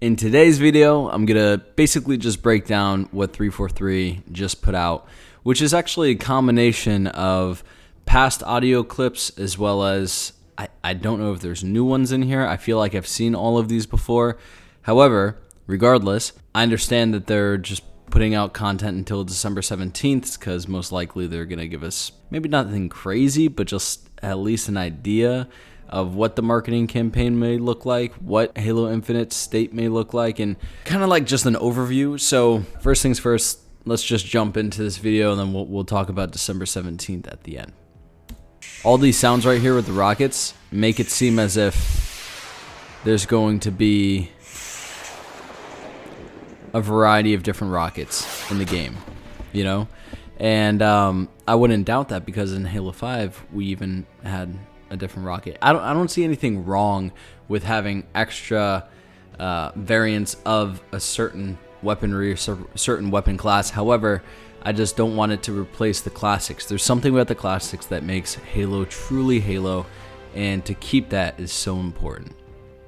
In today's video, I'm going to basically just break down what 343 just put out, which is actually a combination of past audio clips as well as, I don't know if there's new ones in here. I feel like I've seen all of these before. However, regardless, I understand that they're just putting out content until December 17th because most likely they're going to give us maybe nothing crazy, but just at least an idea of what the marketing campaign may look like, what Halo Infinite's state may look like, and kind of like just an overview. So first things first, let's just jump into this video and then we'll talk about December 17th at the end. All these sounds right here with the rockets make it seem as if there's going to be a variety of different rockets in the game, you know? And I wouldn't doubt that because in Halo 5, we even had a different rocket. I don't see anything wrong with having extra variants of a certain weaponry or certain weapon class. However, I just don't want it to replace the classics. There's something about the classics that makes Halo truly Halo, and to keep that is so important.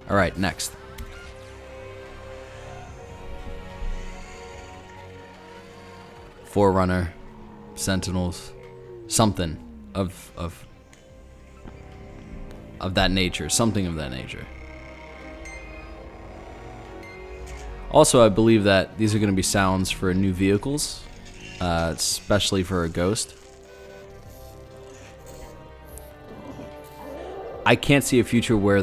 All right, next. Forerunner, Sentinels, something of that nature, something of that nature. Also, I believe that these are going to be sounds for new vehicles, especially for a Ghost. I can't see a future where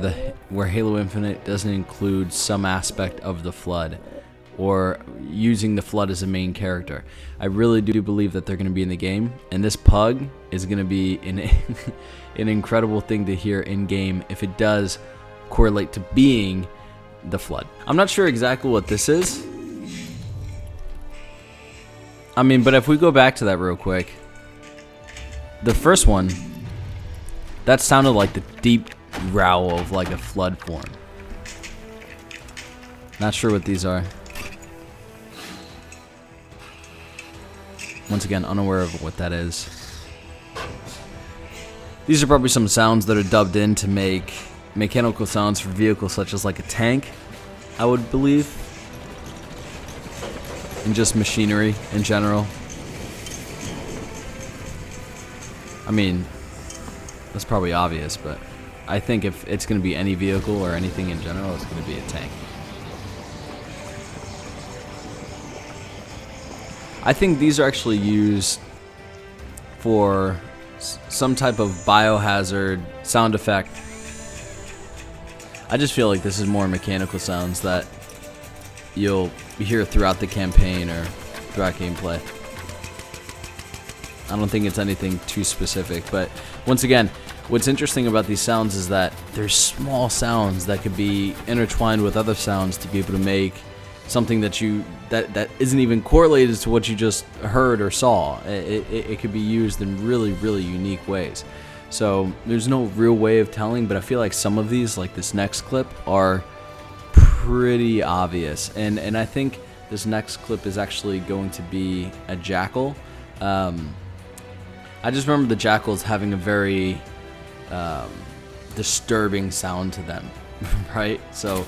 Halo Infinite doesn't include some aspect of the Flood, or using the Flood as a main character. I really do believe that they're going to be in the game, and this pug is going to be an incredible thing to hear in game if it does correlate to being the Flood. I'm not sure exactly what this is. I mean, but if we go back to that real quick, the first one, that sounded like the deep growl of like a Flood form. Not sure what these are. Once again, unaware of what that is. These are probably some sounds that are dubbed in to make mechanical sounds for vehicles such as like a tank, I would believe. And just machinery in general. I mean, that's probably obvious, but I think if it's going to be any vehicle or anything in general, it's going to be a tank. I think these are actually used for some type of biohazard sound effect. I just feel like this is more mechanical sounds that you'll hear throughout the campaign or throughout gameplay. I don't think it's anything too specific, but once again, what's interesting about these sounds is that there's small sounds that could be intertwined with other sounds to be able to make something that isn't even correlated to what you just heard or saw. It could be used in really, really unique ways. So there's no real way of telling, but I feel like some of these, like this next clip, are pretty obvious. And I think this next clip is actually going to be a jackal. I just remember the jackals having a very disturbing sound to them, right? So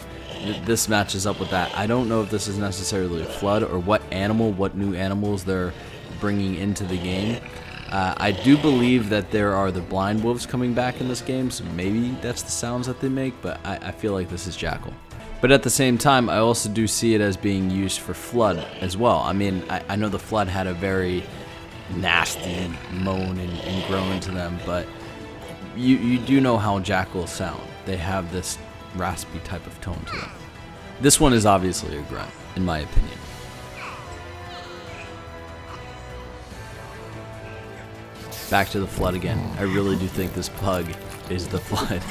this matches up with that. I don't know if this is necessarily a Flood or what new animals they're bringing into the game. I do believe that there are the blind wolves coming back in this game, so maybe that's the sounds that they make, but I feel like this is jackal. But at the same time, I also do see it as being used for Flood as well. I mean, I know the Flood had a very nasty moan and groan to them, but you do know how jackals sound. They have this raspy type of tone to them. This one is obviously a grunt, in my opinion. Back to the Flood again. I really do think this pug is the Flood.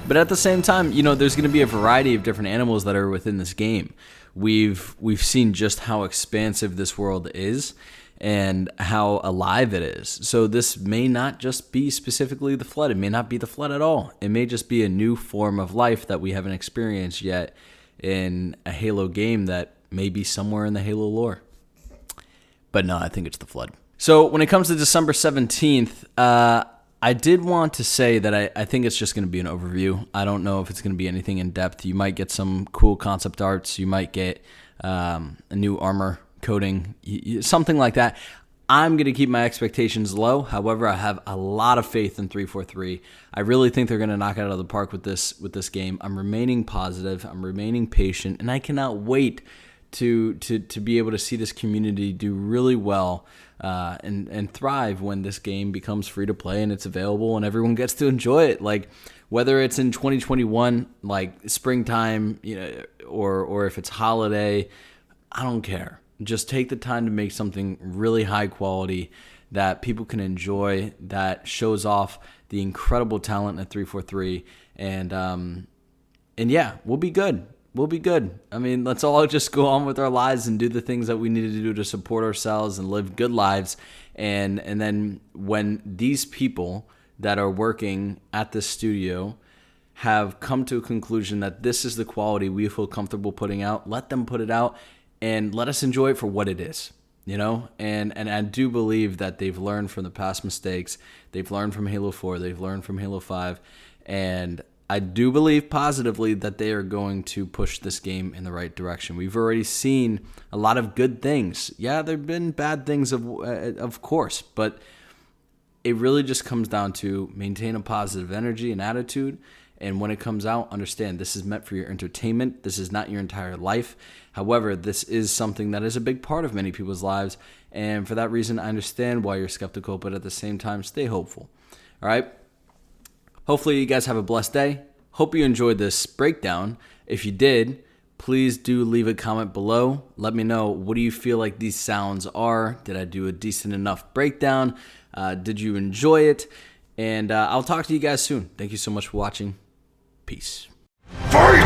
But at the same time, you know, there's going to be a variety of different animals that are within this game. We've seen just how expansive this world is and how alive it is. So this may not just be specifically the Flood. It may not be the Flood at all. It may just be a new form of life that we haven't experienced yet in a Halo game that may be somewhere in the Halo lore. But no, I think it's the Flood. So when it comes to December 17th, I did want to say that I think it's just going to be an overview. I don't know if it's going to be anything in depth. You might get some cool concept arts. You might get a new armor coating, something like that. I'm going to keep my expectations low. However, I have a lot of faith in 343. I really think they're going to knock it out of the park with this game. I'm remaining positive. I'm remaining patient, and I cannot wait to be able to see this community do really well and thrive when this game becomes free to play and it's available and everyone gets to enjoy it. Like whether it's in 2021, like springtime, or if it's holiday, I don't care. Just take the time to make something really high quality that people can enjoy, that shows off the incredible talent at 343, and yeah, we'll be good. We'll be good. I mean, let's all just go on with our lives and do the things that we need to do to support ourselves and live good lives. And then when these people that are working at this studio have come to a conclusion that this is the quality we feel comfortable putting out, let them put it out and let us enjoy it for what it is, And I do believe that they've learned from the past mistakes. They've learned from Halo 4. They've learned from Halo 5. And I do believe positively that they are going to push this game in the right direction. We've already seen a lot of good things. Yeah, there have been bad things, of course, but it really just comes down to maintain a positive energy and attitude. And when it comes out, understand this is meant for your entertainment. This is not your entire life. However, this is something that is a big part of many people's lives. And for that reason, I understand why you're skeptical, but at the same time, stay hopeful. All right? Hopefully you guys have a blessed day. Hope you enjoyed this breakdown. If you did, please do leave a comment below. Let me know, what do you feel like these sounds are? Did I do a decent enough breakdown? Did you enjoy it? And I'll talk to you guys soon. Thank you so much for watching. Peace. Fight